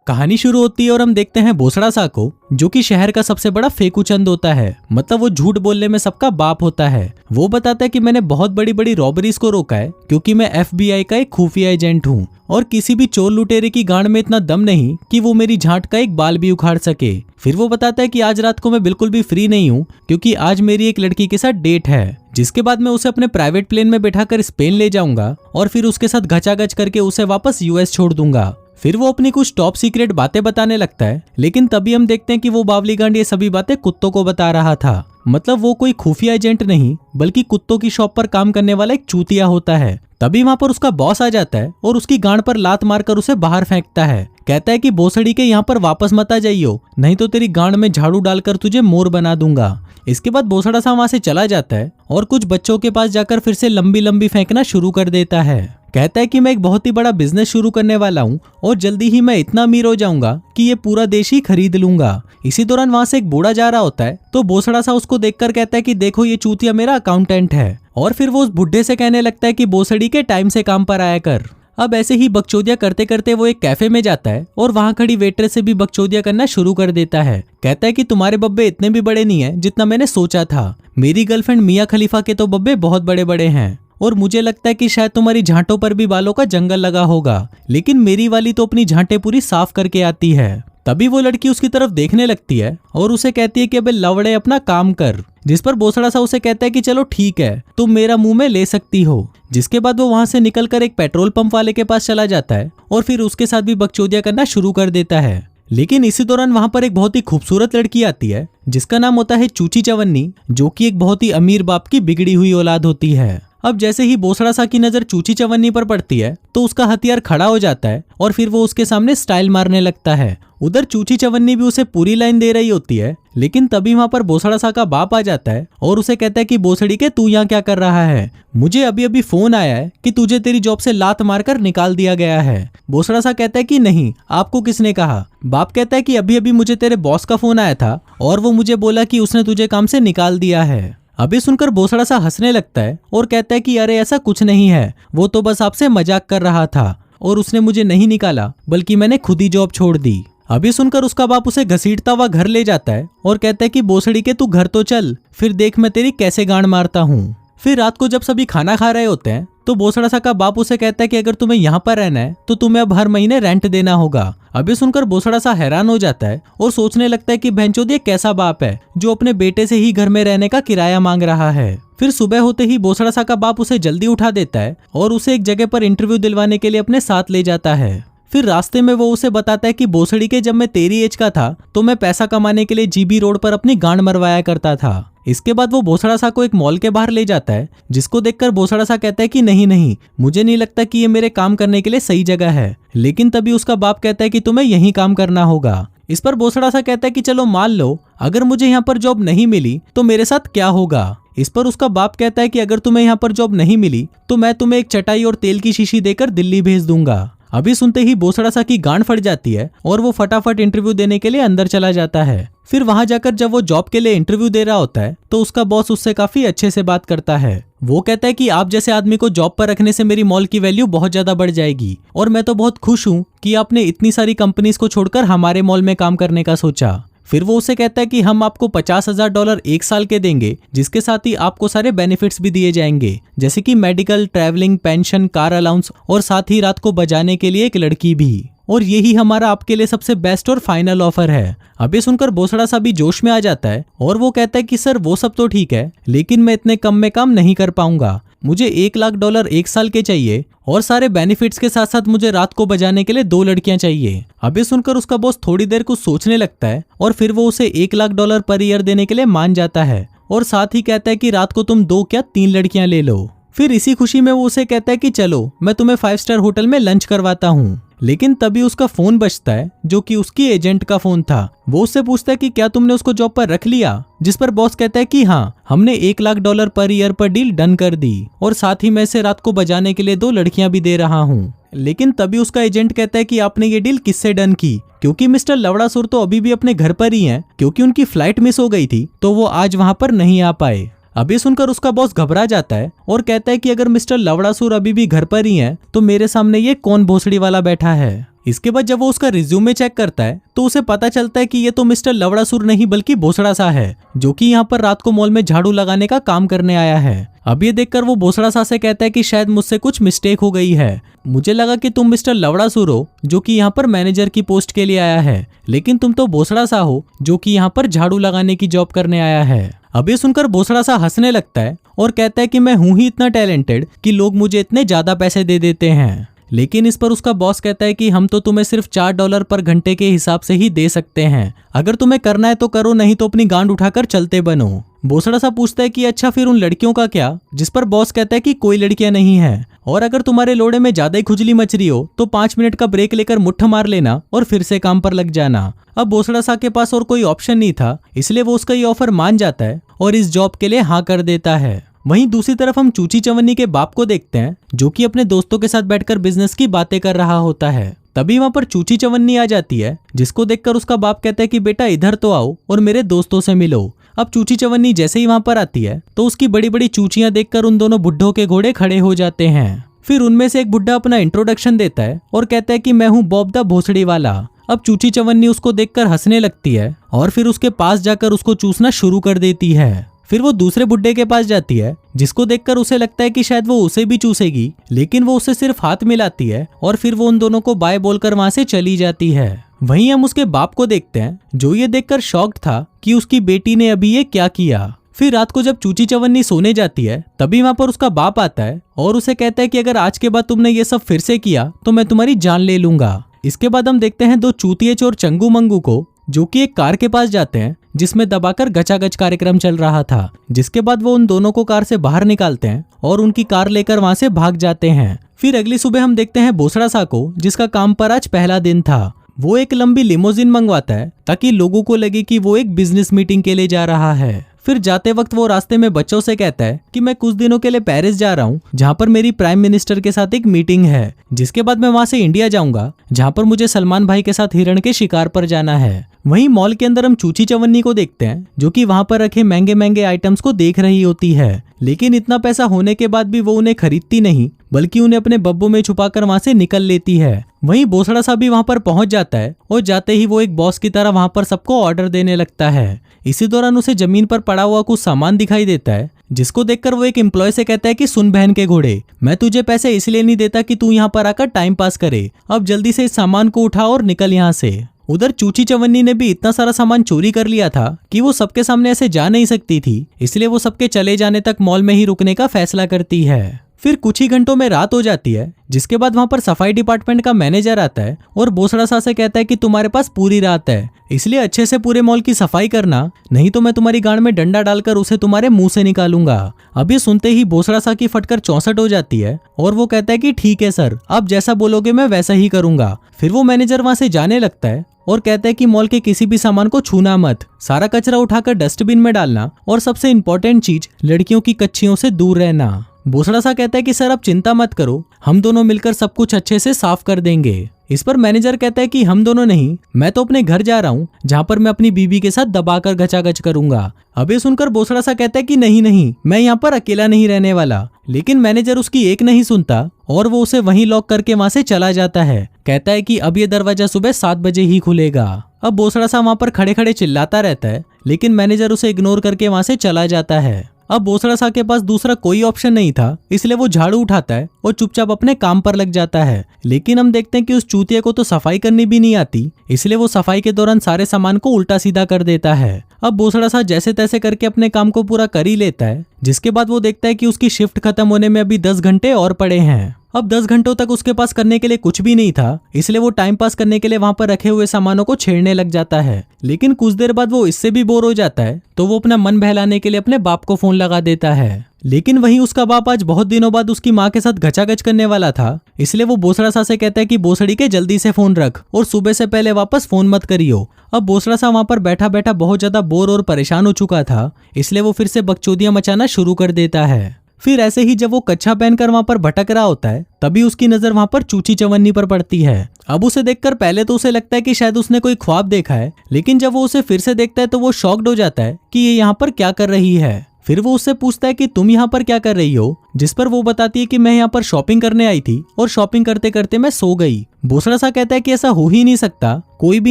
कहानी शुरू होती है और हम देखते हैं बोसड़ा सा को, जो कि शहर का सबसे बड़ा फेकूचंद होता है। मतलब वो झूठ बोलने में सबका बाप होता है। वो बताता है कि मैंने बहुत बड़ी बड़ी रॉबरीज को रोका है क्योंकि मैं FBI का एक खुफिया एजेंट हूँ और किसी भी चोर लुटेरे की गांड में इतना दम नहीं कि वो मेरी झांट का एक बाल भी उखाड़ सके। फिर वो बताता है कि आज रात को मैं बिल्कुल भी फ्री नहीं हूँ क्योंकि आज मेरी एक लड़की के साथ डेट है, जिसके बाद मैं उसे अपने प्राइवेट प्लेन में बैठाकर स्पेन ले जाऊंगा और फिर उसके साथ घचाघच करके उसे वापस US छोड़ दूंगा। फिर वो अपनी कुछ टॉप सीक्रेट बातें बताने लगता है, लेकिन तभी हम देखते हैं कि वो बावली गांड ये सभी बातें कुत्तों को बता रहा था। मतलब वो कोई खुफिया एजेंट नहीं बल्कि कुत्तों की शॉप पर काम करने वाला एक चूतिया होता है। तभी वहां पर उसका बॉस आ जाता है और उसकी गांड पर लात मारकर उसे बाहर फेंकता है। कहता है कि भोसड़ी के यहाँ पर वापस मत आ जाइयो, नहीं तो तेरी गांड में झाड़ू डालकर तुझे मोर बना दूंगा। इसके बाद भोसड़ा सा वहां से चला जाता है और कुछ बच्चों के पास जाकर फिर से लंबी लंबी फेंकना शुरू कर देता है। कहता है कि मैं एक बहुत ही बड़ा बिजनेस शुरू करने वाला हूँ और जल्दी ही मैं इतना अमीर हो जाऊंगा कि ये पूरा देश ही खरीद लूंगा। इसी दौरान वहां से एक बूढ़ा जा रहा होता है तो भोसड़ा सा उसको देखकर कहता है कि देखो ये चूतिया मेरा अकाउंटेंट है। और फिर वो उस बुढ़े से कहने लगता है कि भोसड़ी के टाइम से काम पर आया कर। अब ऐसे ही बकचोदिया करते करते वो एक कैफे में जाता है और वहां खड़ी वेट्रेस से भी बकचोदिया करना शुरू कर देता है। कहता है कि तुम्हारे बब्बे इतने भी बड़े नहीं है जितना मैंने सोचा था। मेरी गर्लफ्रेंड मियां खलीफा के तो बब्बे बहुत बड़े बड़े हैं और मुझे लगता है कि शायद तुम्हारी झांटों पर भी बालों का जंगल लगा होगा, लेकिन मेरी वाली तो अपनी झांटें पूरी साफ करके आती है। तभी वो लड़की उसकी तरफ देखने लगती है और उसे कहती है कि अबे लवड़े अपना काम कर, जिस पर बोसड़ा सा उसे कहता है कि चलो ठीक है तुम मेरा मुंह में ले सकती हो। जिसके बाद वो वहां से निकलकर एक पेट्रोल पंप वाले के पास चला जाता है और फिर उसके साथ भी बकचोदिया करना शुरू कर देता है। लेकिन इसी दौरान वहां पर एक बहुत ही खूबसूरत लड़की आती है जिसका नाम होता है चूची चवन्नी, जो कि एक बहुत ही अमीर बाप की बिगड़ी हुई औलाद होती है। अब जैसे ही बोसड़ा सा की नजर चूची चवन्नी पर पड़ती है तो उसका हथियार खड़ा हो जाता है और फिर वो उसके सामने स्टाइल मारने लगता है। उधर चूची चवन्नी भी उसे पूरी लाइन दे रही होती है, लेकिन तभी वहां पर बोसड़ा सा का बाप आ जाता है और उसे कहता है कि बोसड़ी के तू यहाँ क्या कर रहा है? मुझे अभी अभी फोन आया है कि तुझे तेरी जॉब से लात मारकर निकाल दिया गया है। बोसड़ा सा कहता है कि नहीं, आपको किसने कहा? बाप कहता है कि अभी अभी मुझे तेरे बॉस का फोन आया था और वो मुझे बोला कि उसने तुझे काम से निकाल दिया है। अभी सुनकर बोसड़ा सा हंसने लगता है और कहता है कि अरे ऐसा कुछ नहीं है, वो तो बस आपसे मजाक कर रहा था और उसने मुझे नहीं निकाला बल्कि मैंने खुद ही जॉब छोड़ दी। अभी सुनकर उसका बाप उसे घसीटता हुआ घर ले जाता है और कहता है कि बोसड़ी के तू घर तो चल, फिर देख मैं तेरी कैसे गांड मारता हूँ। फिर रात को जब सभी खाना खा रहे होते हैं तो बोसड़ा सा का बाप उसे कहता है कि अगर तुम्हें यहाँ पर रहना है तो तुम्हें अब हर महीने रेंट देना होगा। अभी सुनकर बोसड़ा सा हैरान हो जाता है और सोचने लगता है कि भैंचोद ये कैसा बाप है जो अपने बेटे से ही घर में रहने का किराया मांग रहा है। फिर सुबह होते ही बोसड़ा सा का बाप उसे जल्दी उठा देता है और उसे एक जगह पर इंटरव्यू दिलवाने के लिए अपने साथ ले जाता है। फिर रास्ते में वो उसे बताता है कि बोसड़ी के जब मैं तेरी एज का था तो मैं पैसा कमाने के लिए GB रोड पर अपनी गांड मरवाया करता था। इसके बाद वो बोसड़ा सा को एक मॉल के बाहर ले जाता है, जिसको देखकर बोसड़ा सा कहता है कि नहीं नहीं, मुझे नहीं लगता कि ये मेरे काम करने के लिए सही जगह है। लेकिन तभी उसका बाप कहता है कि तुम्हें यहीं काम करना होगा। इस पर बोसड़ा सा कहता है कि चलो मान लो अगर मुझे यहाँ पर जॉब नहीं मिली तो मेरे साथ क्या होगा। इस पर उसका बाप कहता है कि अगर तुम्हें यहाँ पर जॉब नहीं मिली तो मैं तुम्हें एक चटाई और तेल की शीशी देकर दिल्ली भेज दूंगा। अभी सुनते ही बोसड़ा सा की गांड फट जाती है और वो फटाफट इंटरव्यू देने के लिए अंदर चला जाता है। फिर वहां जाकर जब वो जॉब के लिए इंटरव्यू दे रहा होता है तो उसका बॉस उससे काफी अच्छे से बात करता है। वो कहता है कि आप जैसे आदमी को जॉब पर रखने से मेरी मॉल की वैल्यू बहुत ज्यादा बढ़ जाएगी और मैं तो बहुत खुश हूँ कि आपने इतनी सारी कंपनीज को छोड़कर हमारे मॉल में काम करने का सोचा। फिर वो उसे कहता है कि हम आपको $50,000 एक साल के देंगे, जिसके साथ ही आपको सारे बेनिफिट्स भी दिए जाएंगे, जैसे कि medical, travelling, pension, car allowance और साथ ही रात को बजाने के लिए एक लड़की भी। और यही हमारा आपके लिए सबसे बेस्ट और फाइनल ऑफर है। अभी सुनकर बोसड़ा सा भी जोश में आ जाता है और वो कहता है कि सर वो सब तो ठीक है, लेकिन मैं इतने कम में काम नहीं कर पाऊंगा। मुझे $1,00,000 एक साल के चाहिए और सारे बेनिफिट्स के साथ साथ मुझे रात को बजाने के लिए 2 लड़कियां चाहिए। अभी सुनकर उसका बॉस थोड़ी देर कुछ सोचने लगता है और फिर वो उसे $1,00,000 पर ईयर देने के लिए मान जाता है और साथ ही कहता है कि रात को तुम 2 क्या 3 लड़कियां ले लो। फिर इसी खुशी में वो उसे कहता है कि चलो मैं तुम्हें 5 स्टार होटल में लंच करवाता हूँ। लेकिन तभी उसका फोन बजता है जो कि उसकी एजेंट का फोन था। वो उससे पूछता है कि क्या तुमने उसको जॉब पर रख लिया, जिस पर बॉस कहता है कि हाँ, हमने $1,00,000 पर ईयर पर डील डन कर दी और साथ ही मैं इसे रात को बजाने के लिए 2 लड़कियां भी दे रहा हूँ। लेकिन तभी उसका एजेंट कहता है कि आपने ये डील किससे डन की, क्योंकि मिस्टर लवड़ासुर तो अभी भी अपने घर पर ही हैं, क्योंकि उनकी फ्लाइट मिस हो गई थी तो वो आज वहां पर नहीं आ पाए। अभी सुनकर उसका बॉस घबरा जाता है और कहता है कि अगर मिस्टर लवड़ासुर अभी भी घर पर ही हैं तो मेरे सामने ये कौन भोसड़ी वाला बैठा है। इसके बाद जब वो उसका रिज्यूमे चेक करता है तो उसे पता चलता है कि ये तो मिस्टर लवड़ासुर नहीं बल्कि भोसड़ा सा है, जो कि यहाँ पर रात को मॉल में झाड़ू लगाने का काम करने आया है। अब ये देखकर वो भोसड़ा सा से कहता है कि शायद मुझसे कुछ मिस्टेक हो गई है, मुझे लगा कि तुम मिस्टर लवड़ासुर हो जो कि यहाँ पर मैनेजर की पोस्ट के लिए आया है, लेकिन तुम तो भोसड़ा सा हो जो कि यहाँ पर झाड़ू लगाने की जॉब करने आया है। अब ये सुनकर भोसड़ा सा हंसने लगता है और कहता है कि मैं हूं ही इतना टैलेंटेड कि लोग मुझे इतने ज्यादा पैसे दे देते हैं। लेकिन इस पर उसका बॉस कहता है कि हम तो तुम्हें सिर्फ $4 पर घंटे के हिसाब से ही दे सकते हैं, अगर तुम्हें करना है तो करो, नहीं तो अपनी गांड उठाकर चलते बनो। भोसड़ा सा पूछता है कि अच्छा फिर उन लड़कियों का क्या, जिस पर बॉस कहता है कि कोई लड़कियां नहीं है, और अगर तुम्हारे लोड़े में ज्यादा ही खुजली मच रही हो तो 5 मिनट का ब्रेक लेकर मुट्ठ मार लेना और फिर से काम पर लग जाना। अब भोसड़ा सा के पास और कोई ऑप्शन नहीं था, इसलिए वो उसका ये ऑफर मान जाता है और इस जॉब के लिए हाँ कर देता है। वहीं दूसरी तरफ हम चूची चवन्नी के बाप को देखते हैं जो कि अपने दोस्तों के साथ बैठकर बिजनेस की बातें कर रहा होता है। तभी वहां पर चूची चवन्नी आ जाती है, जिसको देखकर उसका बाप कहता है कि बेटा इधर तो आओ और मेरे दोस्तों से मिलो। अब चूची चवन्नी जैसे ही वहां पर आती है तो उसकी बड़ी बड़ी चूचियां देखकर उन दोनों बुड्ढों के घोड़े खड़े हो जाते हैं। फिर उनमें से एक बुड्ढा अपना इंट्रोडक्शन देता है और कहता है कि मैं हूँ बॉब द भोसड़ी वाला। अब चूची चवन्नी उसको देखकर हंसने लगती है और फिर उसके पास जाकर उसको चूसना शुरू कर देती है। फिर वो दूसरे बुड्ढे के पास जाती है, जिसको देखकर उसे लगता है कि शायद वो उसे भी चूसेगी, लेकिन वो उसे सिर्फ हाथ मिलाती है और फिर वो उन दोनों को बाय बोलकर वहां से चली जाती है। वहीं हम उसके बाप को देखते हैं जो ये देखकर शॉक्ड था कि उसकी बेटी ने अभी ये क्या किया। फिर रात को जब चूची चवन्नी सोने जाती है तभी वहां पर उसका बाप आता है और उसे कहता है कि अगर आज के बाद तुमने ये सब फिर से किया तो मैं तुम्हारी जान ले लूंगा। इसके बाद हम देखते हैं दो चूतिए चोर चंगू मंगू को, जो कि एक कार के पास जाते हैं जिसमें दबाकर गचागच कार्यक्रम चल रहा था। जिसके बाद वो उन दोनों को कार से बाहर निकालते हैं और उनकी कार लेकर वहां से भाग जाते हैं। फिर अगली सुबह हम देखते हैं भोसड़ा सा को, जिसका काम पर आज पहला दिन था। वो एक लंबी लिमोजिन मंगवाता है ताकि लोगों को लगे कि वो एक बिजनेस मीटिंग के लिए जा रहा है। फिर जाते वक्त वो रास्ते में बच्चों से कहता है कि मैं कुछ दिनों के लिए पेरिस जा रहा हूँ, जहाँ पर मेरी प्राइम मिनिस्टर के साथ एक मीटिंग है, जिसके बाद मैं वहां से इंडिया जाऊंगा, जहाँ पर मुझे सलमान भाई के साथ हिरण के शिकार पर जाना है। वहीं मॉल के अंदर हम चूची चवन्नी को देखते हैं जो कि वहां पर रखे महंगे महंगे आइटम्स को देख रही होती है, लेकिन इतना पैसा होने के बाद भी वो उन्हें खरीदती नहीं बल्कि उन्हें अपने बब्बों में छुपाकर वहां से निकल लेती है। वहीं भोसड़ा सा भी वहां पर पहुंच जाता है और जाते ही वो एक बॉस की तरह वहां पर सबको ऑर्डर देने लगता है। इसी दौरान उसे जमीन पर पड़ा हुआ कुछ सामान दिखाई देता है, जिसको देखकर वो एक एम्प्लॉय से कहता है कि सुन बहन के घोड़े, मैं तुझे पैसे इसलिए नहीं देता कि तू यहाँ पर आकर टाइम पास करे, अब जल्दी से इस सामान को उठा और निकल यहाँ से। उधर चूची चवन्नी ने भी इतना सारा सामान चोरी कर लिया था कि वो सबके सामने ऐसे जा नहीं सकती थी, इसलिए वो सबके चले जाने तक मॉल में ही रुकने का फैसला करती है। फिर कुछ ही घंटों में रात हो जाती है, जिसके बाद वहां पर सफाई डिपार्टमेंट का मैनेजर आता है और भोसड़ा सा से कहता है कि तुम्हारे पास पूरी रात है, इसलिए अच्छे से पूरे मॉल की सफाई करना, नहीं तो मैं तुम्हारी गांड में डंडा डालकर उसे तुम्हारे मुंह से निकालूंगा। अब ये सुनते ही भोसड़ा सा की फटकर 64 हो जाती है और वो कहता है कि ठीक है सर, आप जैसा बोलोगे मैं वैसा ही करूंगा। फिर वो मैनेजर वहां से जाने लगता है और कहता है कि मॉल के किसी भी सामान को छूना मत, सारा कचरा उठाकर डस्टबिन में डालना और सबसे इम्पोर्टेंट चीज लड़कियों की कच्चियों से दूर रहना। भोसड़ा सा कहता है कि सर आप चिंता मत करो, हम दोनों मिलकर सब कुछ अच्छे से साफ कर देंगे। इस पर मैनेजर कहता है कि हम दोनों नहीं, मैं तो अपने घर जा रहा हूँ, जहाँ पर मैं अपनी बीबी के साथ दबाकर गचागच करूंगा। अब ये सुनकर भोसड़ा सा कहता है कि नहीं नहीं, मैं यहाँ पर अकेला नहीं रहने वाला, लेकिन मैनेजर उसकी एक नहीं सुनता और वो उसे वहीं लॉक करके वहां से चला जाता है। कहता है कि अब ये दरवाजा सुबह 7 बजे ही खुलेगा। अब भोसड़ा सा वहां पर खड़े खड़े चिल्लाता रहता है, लेकिन मैनेजर उसे इग्नोर करके वहां से चला जाता है। अब भोसड़ा सा के पास दूसरा कोई ऑप्शन नहीं था, इसलिए वो झाड़ू उठाता है और चुपचाप अपने काम पर लग जाता है। लेकिन हम देखते हैं कि उस चूतिया को तो सफाई करनी भी नहीं आती, इसलिए वो सफाई के दौरान सारे सामान को उल्टा सीधा कर देता है। अब भोसड़ा सा जैसे तैसे करके अपने काम को पूरा कर ही लेता है, जिसके बाद वो देखता है कि उसकी शिफ्ट खत्म होने में अभी 10 घंटे और पड़े हैं। अब 10 घंटों तक उसके पास करने के लिए कुछ भी नहीं था, इसलिए वो टाइम पास करने के लिए वहां पर रखे हुए सामानों को छेड़ने लग जाता है। लेकिन कुछ देर बाद वो इससे भी बोर हो जाता है, तो वो अपना मन बहलाने के लिए अपने बाप को फोन लगा देता है। लेकिन वहीं उसका बाप आज बहुत दिनों बाद उसकी माँ के साथ गचागच करने वाला था, इसलिए वो भोसड़ा सा से कहता है कि भोसड़ी के जल्दी से फोन रख और सुबह से पहले वापस फोन मत करियो। अब भोसड़ा सा वहां पर बैठा बैठा बहुत ज्यादा बोर और परेशान हो चुका था, इसलिए वो फिर से बकचोदियां मचाना शुरू कर देता है। फिर ऐसे ही जब वो कच्छा पहनकर वहां पर भटक रहा होता है, तभी उसकी नजर वहां पर चूची चवन्नी पर पड़ती है। अब उसे देखकर पहले तो उसे लगता है कि शायद उसने कोई ख्वाब देखा है, लेकिन जब वो उसे फिर से देखता है तो वो शॉक्ड हो जाता है कि ये यहाँ पर क्या कर रही है। फिर वो उससे पूछता है कि तुम यहाँ पर क्या कर रही हो, जिस पर वो बताती है कि मैं यहाँ पर शॉपिंग करने आई थी और शॉपिंग करते करते मैं सो गई। बोसड़ा सा कहता है कि ऐसा हो ही नहीं सकता, कोई भी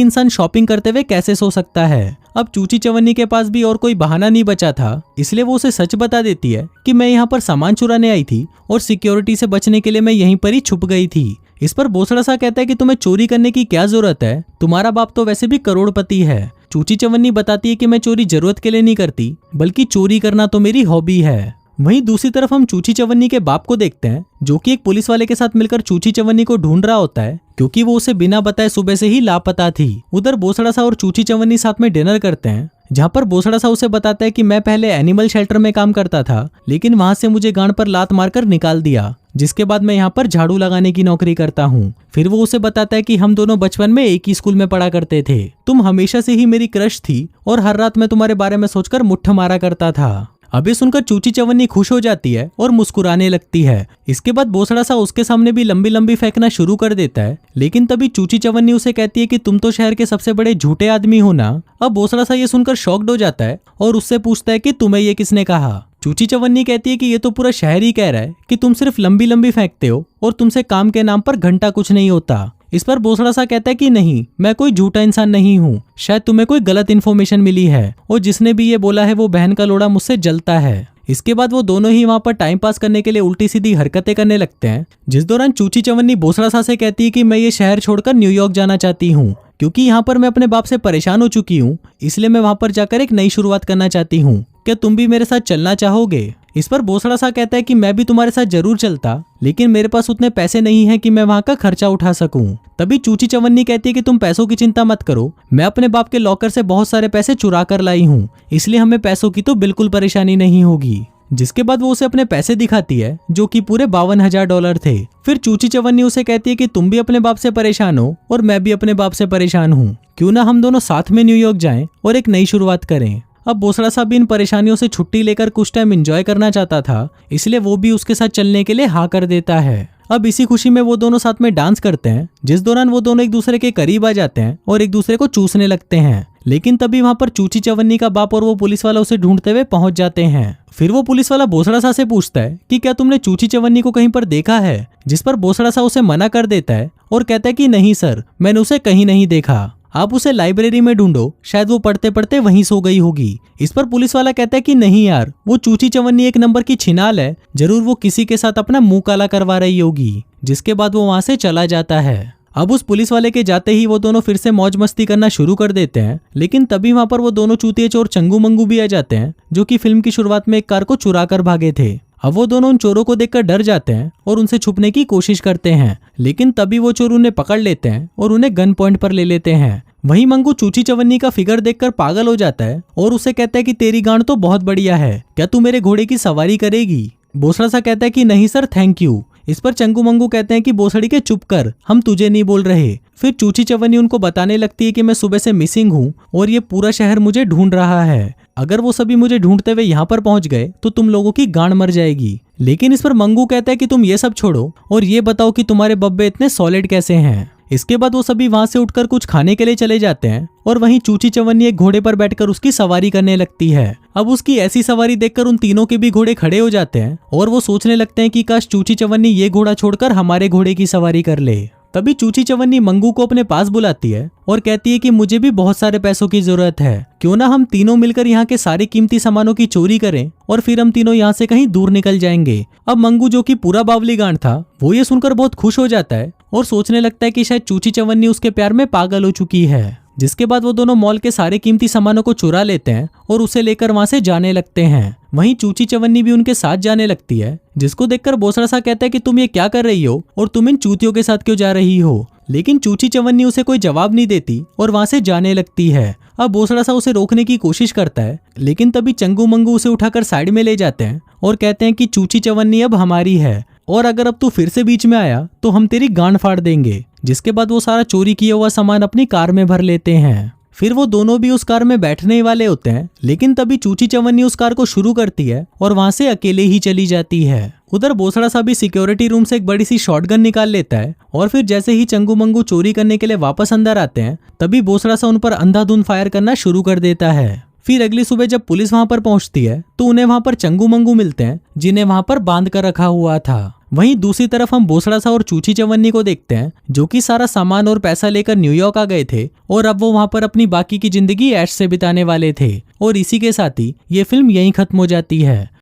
इंसान शॉपिंग करते हुए कैसे सो सकता है। अब चूची चवन्नी के पास भी और कोई बहाना नहीं बचा था, इसलिए वो उसे सच बता देती है कि मैं यहाँ पर सामान चुराने आई थी और सिक्योरिटी से बचने के लिए मैं यहीं पर ही छुप गई थी। इस पर बोसड़ा सा कहता है कि तुम्हें चोरी करने की क्या जरूरत है, तुम्हारा बाप तो वैसे भी करोड़पति है। चूची चवन्नी बताती है कि मैं चोरी जरूरत के लिए नहीं करती, बल्कि चोरी करना तो मेरी हॉबी है। वहीं दूसरी तरफ हम चूची चवन्नी के बाप को देखते हैं, जो कि एक पुलिस वाले के साथ मिलकर चूची चवन्नी को ढूंढ रहा होता है, क्योंकि वो उसे बिना बताए सुबह से ही लापता थी। उधर बोसड़ा सा और चूची चवन्नी साथ में डिनर करते हैं, जहाँ पर बोसड़ा सा उसे बताता है कि मैं पहले एनिमल शेल्टर में काम करता था, लेकिन वहां से मुझे गांड पर लात मारकर निकाल दिया, जिसके बाद मैं यहाँ पर झाड़ू लगाने की नौकरी करता हूँ। फिर वो उसे बताता है कि हम दोनों बचपन में एक ही स्कूल में पढ़ा करते थे, तुम हमेशा से ही मेरी क्रश थी और हर रात मैं तुम्हारे बारे में सोचकर मुट्ठ मारा करता था। अब ये सुनकर चूची चवन्नी खुश हो जाती है और मुस्कुराने लगती है। इसके बाद बोसड़ा सा उसके सामने भी लंबी लंबी फेंकना शुरू कर देता है, लेकिन तभी चूची चवन्नी उसे कहती है कि तुम तो शहर के सबसे बड़े झूठे आदमी हो ना। अब बोसड़ा सा ये सुनकर शॉक्ड हो जाता है और उससे पूछता है कि तुम्हें ये किसने कहा। चूची चवन्नी कहती है कि ये तो पूरा शहर ही कह रहा है कि तुम सिर्फ लंबी लंबी फेंकते हो और तुमसे काम के नाम पर घंटा कुछ नहीं होता। इस पर बोसड़ा सा कहता है कि नहीं, मैं कोई झूठा इंसान नहीं हूँ, शायद तुम्हें कोई गलत इन्फॉर्मेशन मिली है और जिसने भी ये बोला है वो बहन का लोड़ा मुझसे जलता है। इसके बाद वो दोनों ही वहाँ पर टाइम पास करने के लिए उल्टी सीधी हरकतें करने लगते हैं, जिस दौरान चूची चवन्नी बोसड़ा सा से कहती है कि मैं ये शहर छोड़कर न्यूयॉर्क जाना चाहती हूँ, क्योंकि यहाँ पर मैं अपने बाप से परेशान हो चुकी हूँ, इसलिए मैं वहाँ पर जाकर एक नई शुरुआत करना चाहती हूँ। क्या तुम भी मेरे साथ चलना चाहोगे? इस पर बोसड़ा सा कहता है कि मैं भी तुम्हारे साथ जरूर चलता, लेकिन मेरे पास उतने पैसे नहीं हैं कि मैं वहाँ का खर्चा उठा सकूं। तभी चूची चवन्नी कहती है कि तुम पैसों की चिंता मत करो, मैं अपने बाप के लॉकर से बहुत सारे पैसे चुरा कर लाई हूँ, इसलिए हमें पैसों की तो बिल्कुल परेशानी नहीं होगी। जिसके बाद वो उसे अपने पैसे दिखाती है, जो कि पूरे $52,000 थे। फिर चूची चवन्नी उसे कहती है कि तुम भी अपने बाप से परेशान हो और मैं भी अपने बाप से परेशान हूँ, क्यों ना हम दोनों साथ में न्यूयॉर्क जाएं और एक नई शुरुआत करें। अब बोसड़ा सा भी इन परेशानियों से छुट्टी लेकर कुछ टाइम एंजॉय करना चाहता था, इसलिए वो भी उसके साथ चलने के लिए हाँ कर देता है। अब इसी खुशी में वो दोनों साथ में डांस करते हैं, जिस दौरान वो दोनों एक दूसरे के करीब आ जाते हैं और एक दूसरे को चूसने लगते हैं। लेकिन तभी वहाँ पर चूची चवन्नी का बाप और वो पुलिस वाला उसे ढूंढते हुए पहुंच जाते हैं। फिर वो पुलिस वाला बोसड़ा सा से पूछता है कि क्या तुमने चूची चवन्नी को कहीं पर देखा है, जिस पर बोसड़ा सा उसे मना कर देता है और कहता है कि नहीं सर, मैंने उसे कहीं नहीं देखा, आप उसे लाइब्रेरी में ढूंढो, शायद वो पढ़ते पढ़ते वहीं सो गई होगी। इस पर पुलिस वाला कहता है कि नहीं यार, वो चूची चवन्नी एक नंबर की छिनाल है, जरूर वो किसी के साथ अपना मुंह काला करवा रही होगी। जिसके बाद वो वहां से चला जाता है। अब उस पुलिस वाले के जाते ही वो दोनों फिर से मौज मस्ती करना शुरू कर देते हैं, लेकिन तभी वहां पर वो दोनों चूतिए चोर चंगू मंगू भी आ जाते हैं, जो कि फिल्म की शुरुआत में एक कार को चुरा कर भागे थे। अब वो दोनों उन चोरों को देखकर डर जाते हैं और उनसे छुपने की कोशिश करते हैं, लेकिन तभी वो चोर उन्हें पकड़ लेते हैं और उन्हें गन पॉइंट पर ले लेते हैं। वहीं मंगू चूची चवन्नी का फिगर देखकर पागल हो जाता है और उसे कहता है कि तेरी गांड तो बहुत बढ़िया है, क्या तू मेरे घोड़े की सवारी करेगी? बोसड़ा सा कहता है कि नहीं सर, थैंक यू। इस पर चंगू मंगू कहते हैं कि बोसड़ी के चुप कर, हम तुझे नहीं बोल रहे। फिर चूची चवन्नी उनको बताने लगती है कि मैं सुबह से मिसिंग हूँ और ये पूरा शहर मुझे ढूंढ रहा है, अगर वो सभी मुझे ढूंढते हुए यहाँ पर पहुंच गए तो तुम लोगों की गांड मर जाएगी। लेकिन इस पर मंगू कहता है कि तुम ये सब छोड़ो और ये बताओ कि तुम्हारे बब्बे इतने सॉलिड कैसे हैं। इसके बाद वो सभी वहां से उठकर कुछ खाने के लिए चले जाते हैं और वहीं चूची चवन्नी एक घोड़े पर बैठकर उसकी सवारी करने लगती है। अब उसकी ऐसी सवारी देखकर उन तीनों के भी घोड़े खड़े हो जाते हैं और वो सोचने लगते हैं कि काश चूची चवन्नी ये घोड़ा छोड़कर हमारे घोड़े की सवारी कर ले। तभी चूची चवन्नी मंगू को अपने पास बुलाती है और कहती है कि मुझे भी बहुत सारे पैसों की जरूरत है, क्यों ना हम तीनों मिलकर यहाँ के सारे कीमती सामानों की चोरी करें और फिर हम तीनों यहाँ से कहीं दूर निकल जाएंगे। अब मंगू, जो कि पूरा बावली गांड था, वो ये सुनकर बहुत खुश हो जाता है और सोचने लगता है कि शायद चूची चवन्नी उसके प्यार में पागल हो चुकी है। जिसके बाद वो दोनों मॉल के सारे कीमती सामानों को चुरा लेते हैं और उसे लेकर वहां से जाने लगते हैं। वहीं चूची चवन्नी भी उनके साथ जाने लगती है, जिसको देखकर बोसड़ा सा कहता है कि तुम ये क्या कर रही हो और तुम इन चूतियों के साथ क्यों जा रही हो। लेकिन चूची चवन्नी उसे कोई जवाब नहीं देती और वहां से जाने लगती है। अब बोसड़ा सा उसे रोकने की कोशिश करता है, लेकिन तभी चंगू मंगू उसे उठाकर साइड में ले जाते हैं और कहते हैं कि चूची चवन्नी अब हमारी है और अगर अब तू फिर से बीच में आया तो हम तेरी गांड फाड़ देंगे। जिसके बाद वो सारा चोरी किया हुआ सामान अपनी कार में भर लेते हैं। फिर वो दोनों भी उस कार में बैठने वाले होते हैं, लेकिन तभी चूची चवन्नी उस कार को शुरू करती है और वहां से अकेले ही चली जाती है। उधर बोसड़ा सा भी सिक्योरिटी रूम से एक बड़ी सी शॉटगन निकाल लेता है और फिर जैसे ही चंगू मंगू चोरी करने के लिए वापस अंदर आते हैं, तभी बोसड़ा सा उन पर अंधाधुंध फायर करना शुरू कर देता है। फिर अगली सुबह जब पुलिस वहां पर पहुंचती है तो उन्हें वहां पर चंगू मंगू मिलते हैं जिन्हें वहां पर बांध कर रखा हुआ था। वहीं दूसरी तरफ हम बोसड़ा सा और चूची चवन्नी को देखते हैं जो कि सारा सामान और पैसा लेकर न्यूयॉर्क आ गए थे और अब वो वहां पर अपनी बाकी की जिंदगी ऐश से बिताने वाले थे। और इसी के साथ ही ये फिल्म यहीं खत्म हो जाती है।